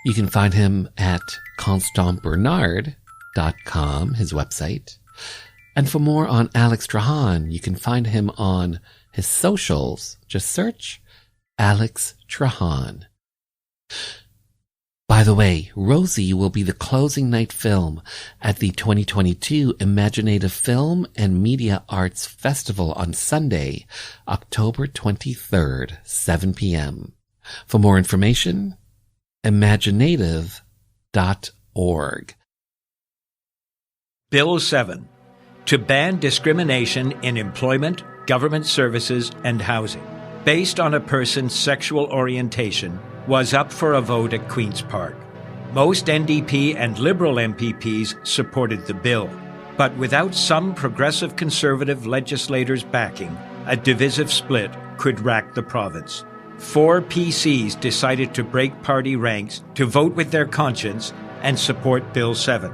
you can find him at constantbernard.com, his website. And for more on Alex Trahan, you can find him on his socials. Just search Alex Trahan. By the way, Rosie will be the closing night film at the 2022 Imaginative Film and Media Arts Festival on Sunday, October 23rd, 7 p.m. For more information, imaginative.org. Bill 7, to ban discrimination in employment, government services, and housing, based on a person's sexual orientation, was up for a vote at Queen's Park. Most NDP and Liberal MPPs supported the bill, but without some progressive Conservative legislators backing, a divisive split could rack the province. 4 PCs decided to break party ranks to vote with their conscience and support Bill 7.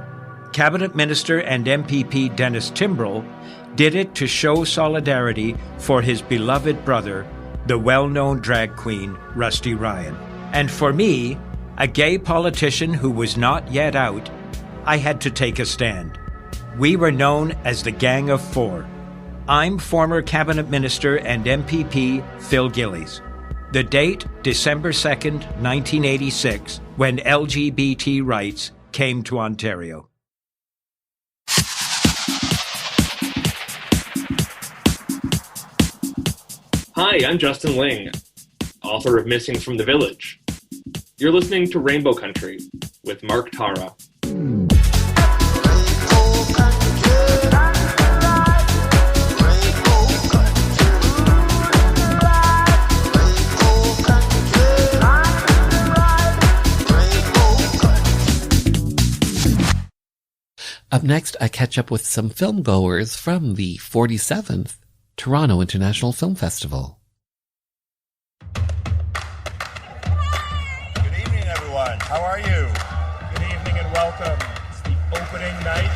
Cabinet Minister and MPP Dennis Timbrell did it to show solidarity for his beloved brother, the well-known drag queen Rusty Ryan. And for me, a gay politician who was not yet out, I had to take a stand. We were known as the Gang of Four. I'm former Cabinet Minister and MPP Phil Gillies. The date, December 2nd, 1986, when LGBT rights came to Ontario. Hi, I'm Justin Ling, author of Missing from the Village. You're listening to Rainbow Country with Mark Tara. Up next, I catch up with some film goers from the 47th Toronto International Film Festival. Good evening, everyone. How are you? Good evening and welcome. It's the opening night.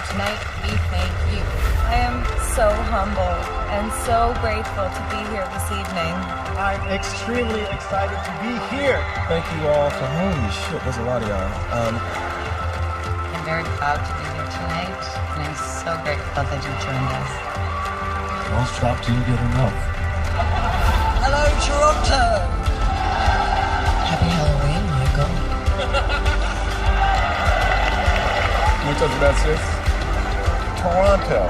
Tonight, we thank you. I am so humble and so grateful to be here this evening. I'm extremely excited to be here. Thank you all for holy shit. There's a lot of y'all. I'm very proud to be here tonight, and I'm so grateful that you joined us. Don't stop till you get enough. Hello, Toronto! Happy Halloween, Michael. Can we talk about this? Toronto,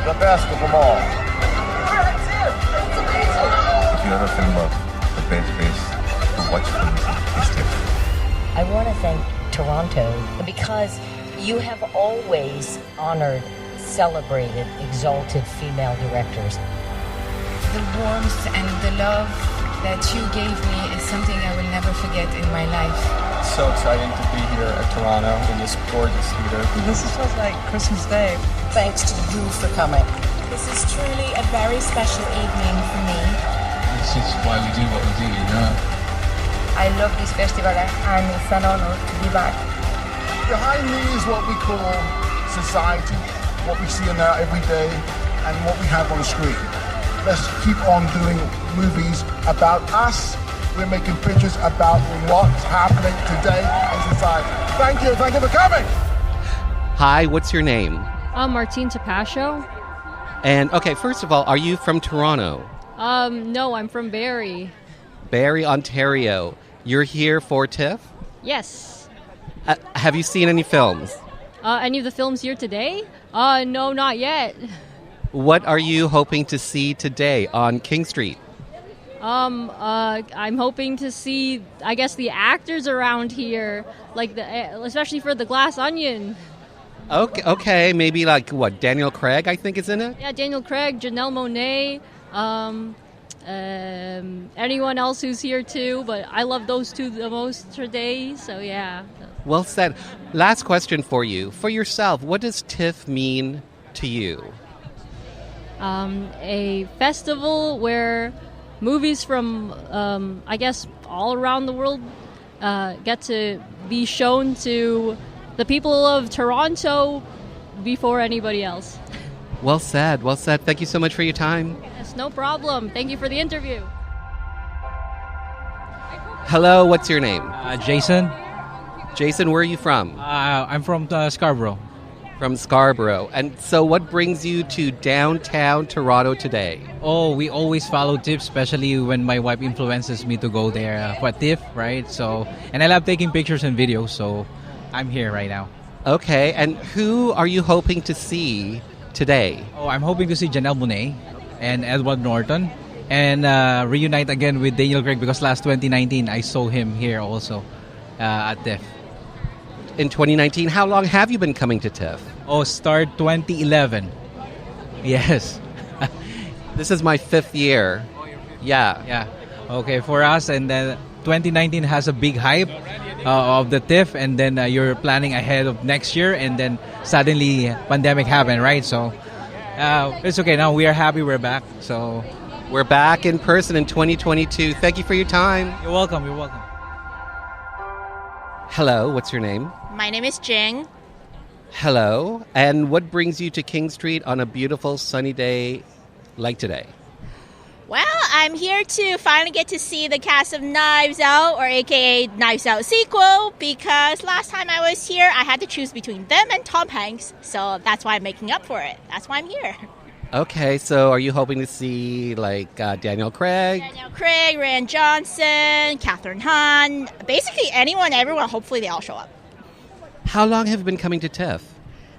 the best of them all. That's it! That's amazing! If you ever film the best place to watch films, it's TIFF. I want to thank Toronto because you have always honored, celebrated, exalted female directors. The warmth and the love that you gave me is something I will never forget in my life. So exciting to be here at Toronto in this gorgeous theater. This feels like Christmas Day. Thanks to you for coming. This is truly a very special evening for me. This is why we do what we do, you know? I love this festival and it's an honor to be back. Behind me is what we call society, what we see in there every day, and what we have on the screen. Let's keep on doing movies about us. We're making pictures about what's happening today in society. Thank you for coming. Hi, what's your name? I'm Martine Tapascio. And, okay, first of all, are you from Toronto? No, I'm from Barrie. Barrie, Ontario. You're here for TIFF? Yes. Have you seen any films? Any of the films here today? No, not yet. What are you hoping to see today on King Street? I'm hoping to see, I guess, the actors around here, like especially for The Glass Onion. Okay, maybe like what? Daniel Craig, I think, is in it. Yeah, Daniel Craig, Janelle Monáe, anyone else who's here too. But I love those two the most today. So yeah. Well said. Last question for you. For yourself, what does TIFF mean to you? A festival where movies from, I guess, all around the world get to be shown to the people of Toronto before anybody else. Well said. Well said. Thank you so much for your time. Yes, no problem. Thank you for the interview. Hello, what's your name? Jason. Jason, where are you from? I'm from Scarborough. From Scarborough. And so what brings you to downtown Toronto today? Oh, we always follow TIFF, especially when my wife influences me to go there for TIFF, right? So, and I love taking pictures and videos, so I'm here right now. Okay, and who are you hoping to see today? Oh, I'm hoping to see Janelle Monáe and Edward Norton and reunite again with Daniel Craig because last 2019 I saw him here also at TIFF. In 2019, how long have you been coming to TIFF? Oh, start 2011. Yes. This is my 5th year. Yeah. Okay, for us, and then 2019 has a big hype of the TIFF, and then you're planning ahead of next year, and then suddenly pandemic happened, right? So it's okay. Now we are happy we're back. So we're back in person in 2022. Thank you for your time. You're welcome. Hello, what's your name? My name is Jing. Hello, and what brings you to King Street on a beautiful sunny day like today? Well, I'm here to finally get to see the cast of Knives Out, or aka Knives Out sequel, because last time I was here, I had to choose between them and Tom Hanks, so that's why I'm making up for it. That's why I'm here. Okay, so are you hoping to see, like, Daniel Craig? Daniel Craig, Rian Johnson, Catherine Hahn, basically anyone, everyone, hopefully they all show up. How long have you been coming to TIFF?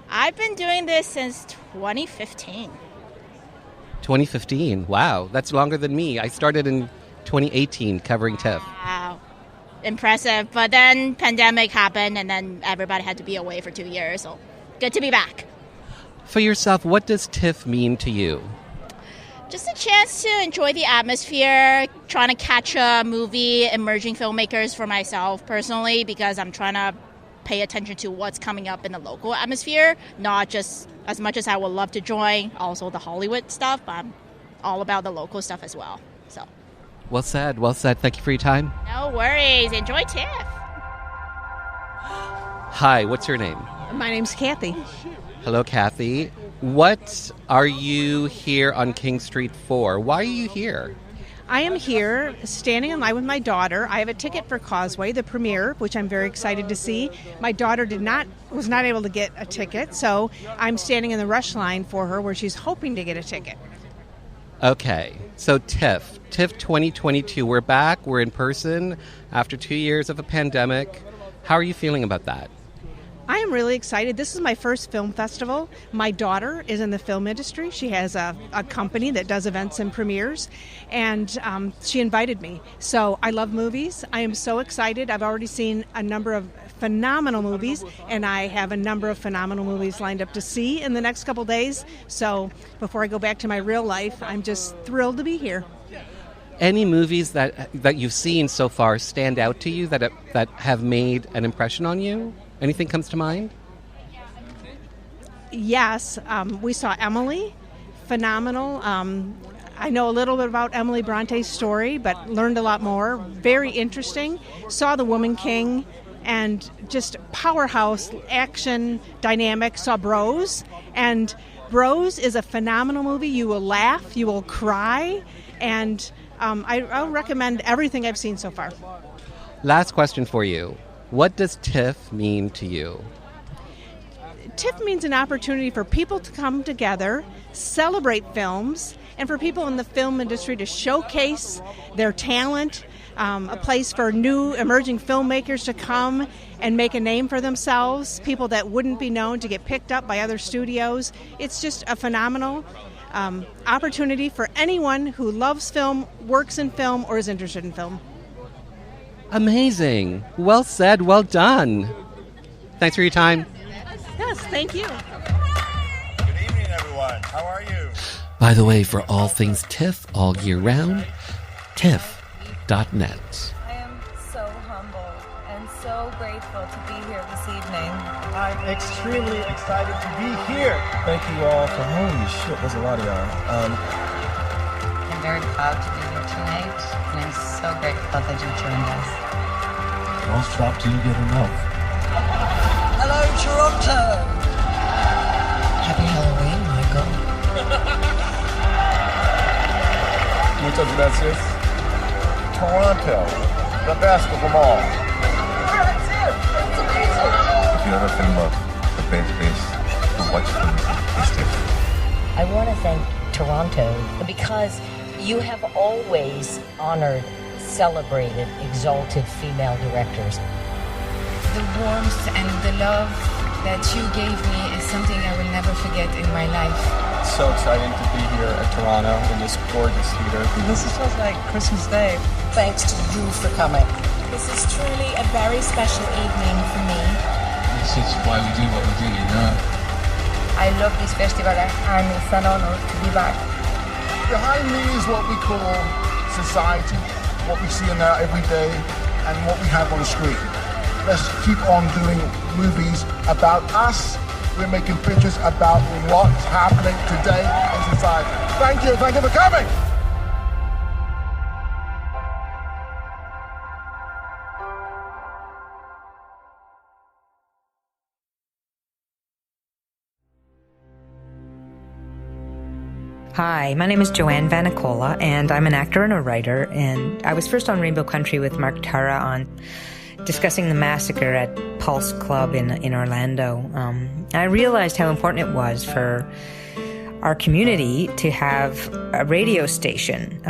I've been doing this since 2015. 2015? Wow, that's longer than me. I started in 2018 covering TIFF. Wow, impressive. But then pandemic happened, and then everybody had to be away for 2 years, so good to be back. For yourself, what does TIFF mean to you? Just a chance to enjoy the atmosphere, trying to catch a movie, emerging filmmakers for myself personally, because I'm trying to pay attention to what's coming up in the local atmosphere, not just as much as I would love to join also the Hollywood stuff, but I'm all about the local stuff as well. So. Well said. Well said. Thank you for your time. No worries. Enjoy TIFF. Hi, what's your name? My name's Kathy. Hello, Kathy. What are you here on King Street for? Why are you here? I am here standing in line with my daughter. I have a ticket for Causeway, the premiere, which I'm very excited to see. My daughter was not able to get a ticket, so I'm standing in the rush line for her where she's hoping to get a ticket. Okay, so TIFF 2022, we're back, we're in person after 2 years of a pandemic. How are you feeling about that? I am really excited. This is my first film festival. My daughter is in the film industry. She has a company that does events and premieres, and she invited me. So I love movies. I am so excited. I've already seen a number of phenomenal movies, and I have a number of phenomenal movies lined up to see in the next couple days. So before I go back to my real life, I'm just thrilled to be here. Any movies that you've seen so far stand out to you that have made an impression on you? Anything comes to mind? Yes, we saw Emily, phenomenal. I know a little bit about Emily Bronte's story, but learned a lot more. Very interesting. Saw The Woman King, and just powerhouse action dynamic. Saw Bros, and Bros is a phenomenal movie. You will laugh, you will cry, and I'll recommend everything I've seen so far. Last question for you. What does TIFF mean to you? TIFF means an opportunity for people to come together, celebrate films, and for people in the film industry to showcase their talent, a place for new emerging filmmakers to come and make a name for themselves, people that wouldn't be known to get picked up by other studios. It's just a phenomenal opportunity for anyone who loves film, works in film, or is interested in film. Amazing. Well said. Well done. Thanks for your time. Yes, thank you. Good evening, everyone. How are you? By the way, for all things TIFF all year round, TIFF.net. I am so humble and so grateful to be here this evening. I'm extremely excited to be here. Thank you all for holy shit. There's a lot of y'all. I'm very proud to be here tonight, and I'm so grateful that you joined us. Don't stop till you get enough. Hello, Toronto! Happy Halloween, Michael. Can we talk about this? Toronto, the best of them all. That's it! That's amazing! If you ever film the best place to watch films, it's TIFF. I want to thank Toronto because you have always honored, celebrated, exalted female directors. The warmth and the love that you gave me is something I will never forget in my life. So exciting to be here at Toronto in this gorgeous theater. This is just like Christmas Day. Thanks to you for coming. This is truly a very special evening for me. This is why we do what we do, you know? I love this festival and it's an honor to be back. Behind me is what we call society, what we see in there every day, and what we have on the screen. Let's keep on doing movies about us. We're making pictures about what's happening today in society. Thank you for coming. Hi, my name is Joanne Vanicola, and I'm an actor and a writer, and I was first on Rainbow Country with Mark Tara on discussing the massacre at Pulse Club in Orlando. I realized how important it was for our community to have a radio station,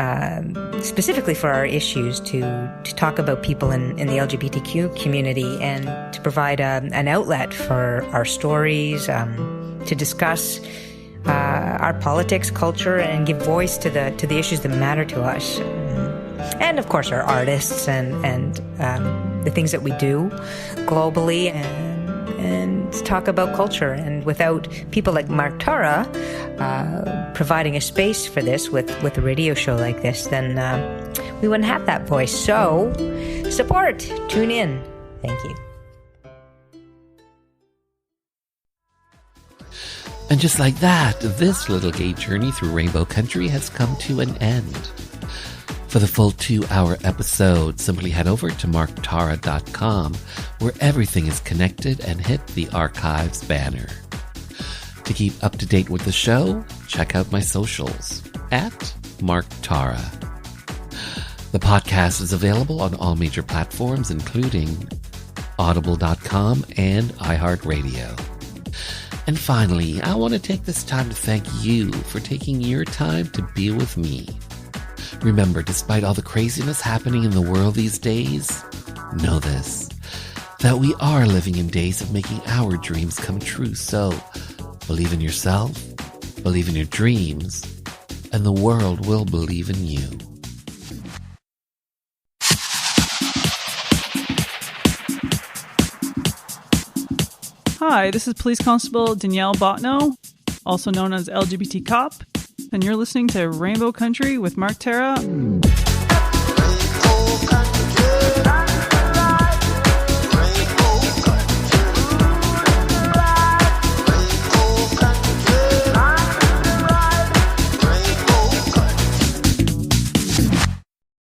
specifically for our issues, to talk about people in the LGBTQ community and to provide an outlet for our stories, to discuss our politics, culture, and give voice to the issues that matter to us. And of course our artists and the things that we do globally and talk about culture. And without people like Mark Tara providing a space for this with a radio show like this, then we wouldn't have that voice. So support, tune in. Thank you. And just like that, this little gay journey through Rainbow Country has come to an end. For the full 2-hour episode, simply head over to marktara.com, where everything is connected, and hit the archives banner. To keep up to date with the show, check out my socials at marktara. The podcast is available on all major platforms, including audible.com and iHeartRadio. And finally, I want to take this time to thank you for taking your time to be with me. Remember, despite all the craziness happening in the world these days, know this, that we are living in days of making our dreams come true. So, believe in yourself, believe in your dreams, and the world will believe in you. Hi, this is Police Constable Danielle Botno, also known as LGBT Cop, and you're listening to Rainbow Country with Mark Tara.